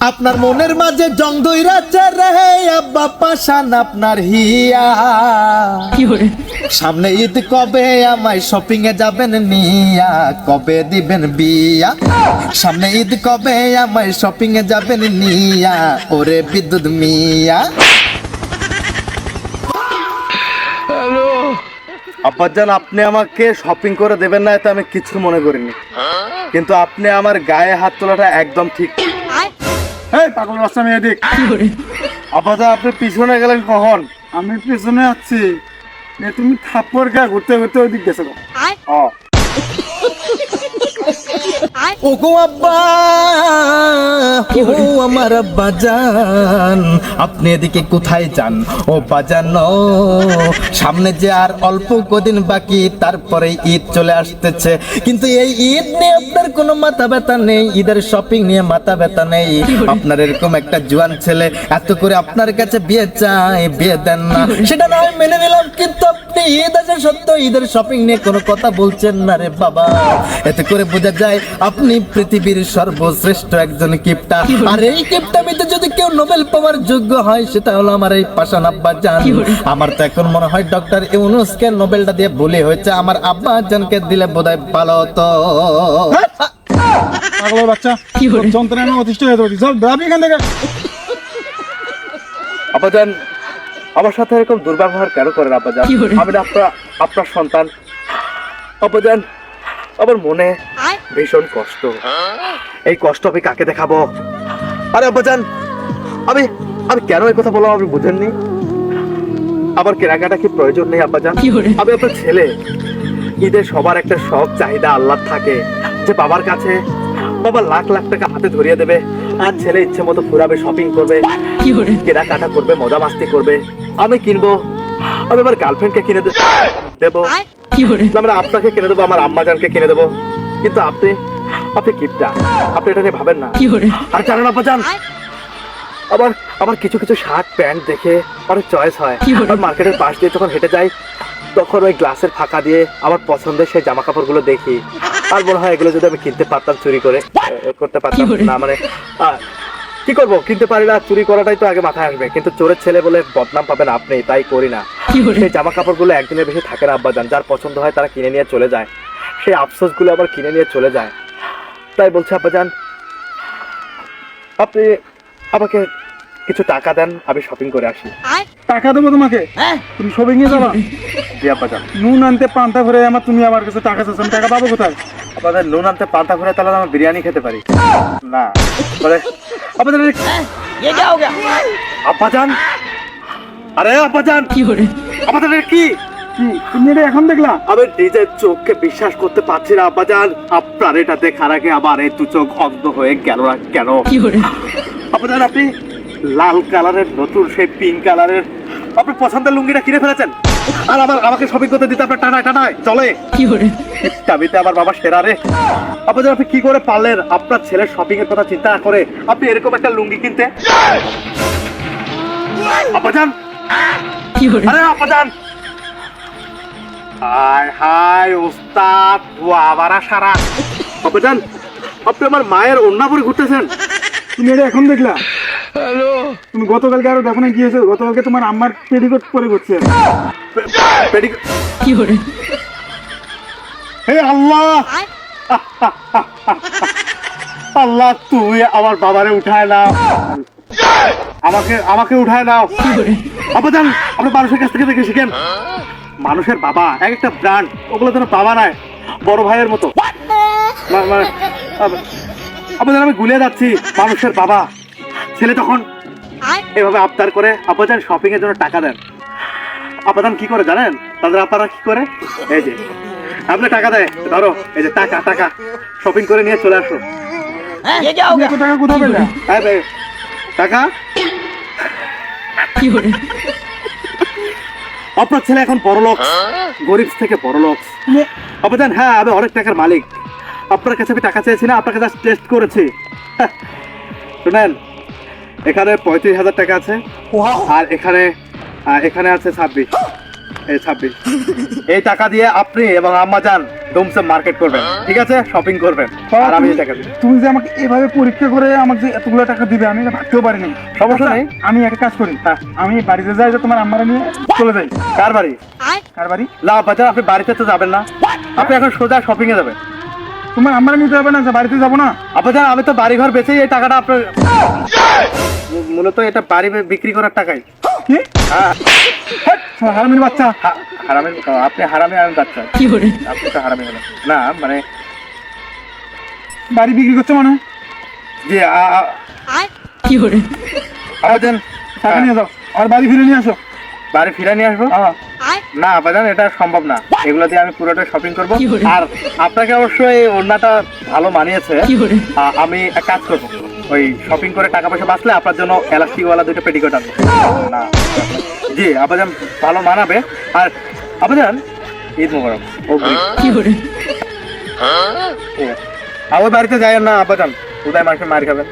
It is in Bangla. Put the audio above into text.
আপনার মনের মাঝে জং দইরাছে রে আব্বা পাশান আপনার হিয়া। সামনে ঈদ কবে আমায় শপিং এ যাবেন নিয়া, কবে দিবেন বিয়া? সামনে ঈদ কবে আমায় শপিং এ যাবেন নিয়া, ওরে বিদ্যুৎ মিয়া। আব্বাজান, আপনি আমাকে শপিং করে দেবেন না এটা আমি কিছু মনে করিনি, কিন্তু আপনি আমার গায়ে হাত তোলাটা একদম ঠিক। এই পাগল বাচ্চা মেয়ে দিক। আব্বাজান, আপনি পিছনে গেলেন কখন? আমি পিছনে আছি, তুমি থাপ্পড় খা ঘুরতে ঘুরতে ওই দিক গেছো। ওগো আব্বা, ও আমার আব্বা জান, আপনি এদিকে কোথায় যান? ও বাজান, সামনে যে আর অল্প কদিন বাকি, তারপরে ঈদ চলে আসতেছে, কিন্তু এই ঈদ নিয়ে আপনার কোনো মাথা ব্যথা নেই, ঈদের শপিং নিয়ে মাথা ব্যথা নেই। আপনার এরকম একটা জোয়ান ছেলে এত করে আপনার কাছে বিয়ে চায়, বিয়ে দেন না, সেটা না হয় মেনে নিলাম, কিন্তু আপনি ঈদ আছে সত্য, ঈদের শপিং নিয়ে কোনো কথা বলছেন না রে বাবা। এতে করে বোঝা যায় আপনি পৃথিবীর সর্বশ্রেষ্ঠ একজন কিপটা, আর এই কিপটামিতে যদি কেউ নোবেল পাওয়ার যোগ্য হয় সেটা হলো আমার এই পাশান আব্বা জান। আমার তো এখন মনে হয় ডক্টর ইউনূসকে নোবেলটা দিয়ে ভুলে হয়েছে, আমার আব্বা জানকে দিলে বোধহয় ভালো হতো। পাগল বাচ্চা, যন্ত্রণা আমি অতিষ্ঠ হয়ে যাচ্ছি, সব দাবি এখান থেকে। আব্বাজান, আমার সাথে এরকম দুর্ব্যবহার কেন করেন আব্বাজান? আমি না আপনার সন্তান। আব্বাজান, আমার মনে ভীষণ কষ্ট, এই কষ্ট আমি কাকে দেখাবো? আরে আব্বাজান, আমি আমি কেন এই কথা বললাম আপনি বুঝেননি? আমার কেনাকাটা কি প্রয়োজন নেই আব্বাজান? আমি আপনার ছেলে, ঈদের সবার একটা শখ চাহিদা আল্লাহ থাকে, যে বাবার কাছে বাবা লাখ লাখ টাকা হাতে ধরিয়ে দেবে, আর ছেলে ইচ্ছে মতো ঘুরাবে, শপিং করবে, কেনাকাটা করবে, মজা মাস্তি করবে। আমি কিনবো, আমি আমার গার্লফ্রেন্ডকে কিনে দেবো, আমরা আপনাকে কিনে দেবো, আমার আম্মা জানকে কিনে দেবো, কিন্তু আপনি কিপটা, আপনি এটা নিয়ে ভাবেন না। আর জানেন আব্বাজান, আবার কিছু কিছু শার্ট প্যান্ট দেখে অনেক চয়েস হয়, আর মার্কেটের পাশ দিয়ে যখন হেঁটে যাই তখন ওই গ্লাসের ফাঁকা দিয়ে আমার পছন্দের সেই জামা কাপড়গুলো দেখি, আর মনে হয় এগুলো যদি আমি কিনতে পারতাম, চুরি করতে পারতাম না, মানে কি করবো, কিনতে পারি না, চুরি করাটাই তো আগে মাথায় আসবে, কিন্তু চোরের ছেলে বলে বদনাম পাবেন আপনি, তাই করি না। সেই জামা কাপড়গুলো একদিনের বেশি থাকে না আব্বাজান, যার পছন্দ হয় তারা কিনে নিয়ে চলে যায়, সেই আফসোসগুলো আবার কিনে নিয়ে চলে যায়। তাই বলছি আব্বাজান, আপনি আমাকে কিছু টাকা দেন, আমি শপিং করে আসি। টাকা দেবো তোমাকে? তুমি শপিং এ যাবা? জি আব্বাজান। নুন আনতে পান্তা ভরে আমার, তুমি আমার কাছে টাকা চাচ্ছ, আমি টাকা পাবো কোথায়? আপনাদের নুন আনতে পান্তা ভরে তাহলে আমি বিরিয়ানি খেতে পারি না? বলে আপনাদের আব্বাজান, আরে আব্বাজান, আপনাদের কি তুমি এটা এখন দেখলা? আমি নিজের চোখকে বিশ্বাস করতে পারছি না আব্বাজান, আপনার এটা দেখার আগে আমার এই দু চোখ অন্ধ হয়ে গেল না কেন? আব্বাজান, আপনি লাল কালারের নতুন সেই পিঙ্ক কালারের আপনার পছন্দের লুঙ্গিটা কিনে ফেলেছেন, আর আমাকে শপিং করতে দিতে আপনার টানায় চলে। দাবিতে আমার বাবা সেরা রে। আব্বাজান, আপনি কি করে পারলেন আপনার ছেলের শপিং এর কথা চিন্তা করে আপনি এরকম একটা লুঙ্গি কিনতে? আব্বাজান, আরে আব্বাজান, হায় হায় ওস্তাদ, আবার সারা। আব্বাজান, আপনি আমার মায়ের ওড়না পরে ঘুরতেছেন? তুমি এটা এখন দেখলা? তুমি গতকালকে আরো দেখো না গিয়েছো, গতকালকে তোমার আম্মার পেটিকোট পরে ঘুরছে। হে আল্লাহ, আল্লাহ তুমি আমার বাবারে উঠায় নাও, আমাকে উঠায় নাও। আব্বাজান, আপনি মানুষের কাছ থেকে দেখে শিখেন, মানুষের বাবা এক একটা ব্র্যান্ড, ওগুলো যেন বাবা নয়, বড় ভাইয়ের মতো। আব্বাজান, আমি গুলিয়ে যাচ্ছি, মানুষের বাবা ছেলে তখন এভাবে আবদার করে আব্বাজান শপিং এর জন্য টাকা দেন। আব্বাজান কি করে জানেন? তাদের আপারা কি করে, এই যে আপনি টাকা দেয়, ধরো এই যে টাকা শপিং করে নিয়ে চলে আসো। টাকা কোথায় পেলে? টাকা আপনার ছেলে এখন বড়লোক, গরিব থেকে বড়লোক। আব্বাজান, হ্যাঁ আমি অনেক টাকার মালিক, আপনার কাছে আমি টাকা চেয়েছি না, আপনার কাছে টেস্ট করেছি। শুনেন, এখানে 35,000 টাকা আছে, আর এখানে আছে 26। এই 26। এই টাকা দিয়ে আপনি এবং আম্মা যান ডোমসে মার্কেট করবেন, ঠিক আছে, শপিং করবেন, আর আমি এই টাকা দিই। তুমি যে আমাকে এভাবে পরীক্ষা করে আমাকে যে এতগুলো টাকা দিবে আমি এটা ভাবতেও পারিনি। সমস্যা নেই। আমি একটা কাজ করি, আমি বাড়িতে যাই, যে তোমার আম্মারা নিয়ে চলে যাই। কার বাড়ি? কার বাড়ি? না বাজান, আপনি বাড়িতে তো যাবেন না, আপনি এখন সোজা শপিং এ যাবেন। তোমার আম্মারা নিতে হবে না, যে বাড়িতে যাবো না? আব্বাজান আমি তো বাড়ি ঘর বেচেই এই টাকাটা আপনার, মূলত এটা বাড়ি বিক্রি করার টাকাই। কি হ্যাঁ, হারামির বাচ্চা! হারামি, আপনি হারামি, আমি বাচ্চা, আপনি তো হারামি হলেন না, মানে বাড়ি বিক্রি করছো মানে? জি আব্বাজান টাকা নিয়ে যাও, আর বাড়ি ফিরে নিয়ে আসো। বাড়ি ফিরে নিয়ে আসবো? হ্যাঁ। না আব্বাজান, এটা সম্ভব না, এগুলো দিয়ে আমি পুরোটা শপিং করবো। আর আপনাকে অবশ্যই ওড়নাটা ভালো মানিয়েছে। আমি এক কাজ করবো, ওই শপিং করে টাকা পয়সা বাঁচলে আপনার জন্য এলাস্টিকওয়ালা দুটো পেটিকোট আনবো। না জি আব্বাজান, ভালো মানাবে। আর আব্বাজান ঈদ মোবারক। ঠিক আছে, আর ওই বাড়িতে যাই না আব্বাজান, উদয় মাসে মার খাবেন।